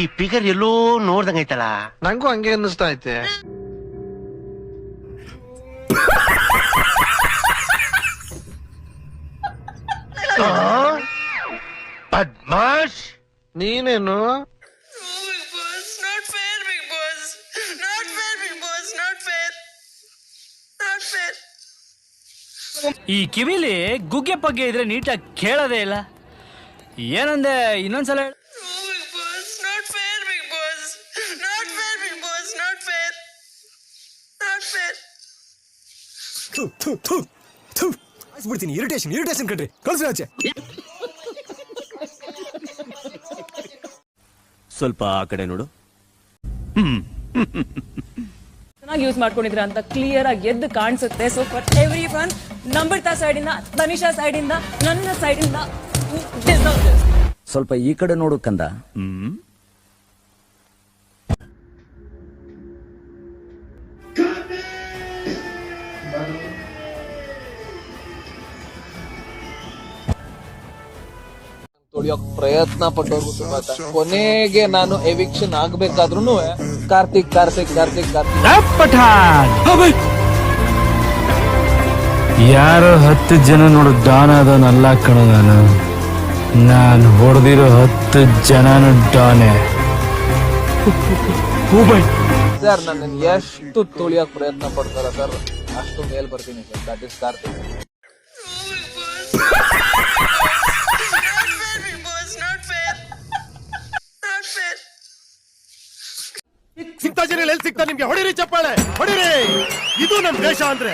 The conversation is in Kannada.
ಈ ಫಿಗರ್ ಎಲ್ಲೋ ನೋಡ್ದಂಗೈತಲ್ಲ. ನಂಗೂ ಹಂಗೆ ಅನ್ನಿಸ್ತಾ ಐತೆ. ಬದ್ಮಾಶ್ ನೀನೇನು? ಈ ಕಿವಿಲಿ ಗುಗ್ಗೆ ಪಗ್ಗೆ ಇದ್ರೆ ನೀಟಾಗಿ ಕೇಳೋದೇ ಇಲ್ಲ. ಏನಂದೆ ಇನ್ನೊಂದ್ಸಲ ಹೇಳು. ಬಿಡ್ತೀನಿ. ಇರಿಟೇಷನ್ ಕಣ್ರಿ, ಕಳ್ಸಿ ಆಚೆ. ಸ್ವಲ್ಪ ಆ ಕಡೆ ನೋಡು. ಚೆನ್ನಾಗಿ ಯೂಸ್ ಮಾಡ್ಕೊಂಡಿದ್ರ ಅಂತ ಕ್ಲಿಯರ್ ಆಗಿ ಎದ್ದು ಕಾಣಿಸುತ್ತೆ. ಸೊ ಫಾರ್ ಎವ್ರಿ ಒನ್, ನಂಬರ್ತಾ ಸೈಡ್ ಇಂದ, ತನಿಷಾ ಸೈಡ್ ಇಂದ, ನನ್ನ ಸೈಡ್ ಇಂದ, ಸ್ವಲ್ಪ ಈ ಕಡೆ ನೋಡು ಕಂದ. ತೊಳಿಯೋಕ್ ಪ್ರಯತ್ನ ಪಟ್ಟವ್ರಿಗೂ ತುಂಬಾ ಕೊನೆಗೆ ನಾನು ಎವಿಕ್ಷನ್ ಆಗ್ಬೇಕಾದ್ರೂ ಕಾರ್ತಿಕ್ ಯಾರೋ 10 ಜನ ನೋಡು ಡಾನ್ ಅದನ್ನಲ್ಲ ಕಣೋ. ನಾನು ಹೊಡೆದಿರೋ 10 ಜನನು ಡಾನೆ. ಸರ್ ನನ್ನ ಎಷ್ಟು ತೊಳಿಯೋಕ್ ಪ್ರಯತ್ನ ಪಡ್ತಾರ ಸರ್ ಅಷ್ಟು ಮೇಲ್ ಬರ್ತೀನಿ ಸರ್. That is Karthik. ಸಿಗ್ತಾ ಜನ ಎಲ್ಲಿ ಸಿಗ್ತಾ ನಿಮ್ಗೆ? ಹೊಡಿರಿ ಚಪ್ಪಾಳೆ, ಹೊಡಿರಿ. ಇದು ನಮ್ ದೇಶ ಅಂದ್ರೆ.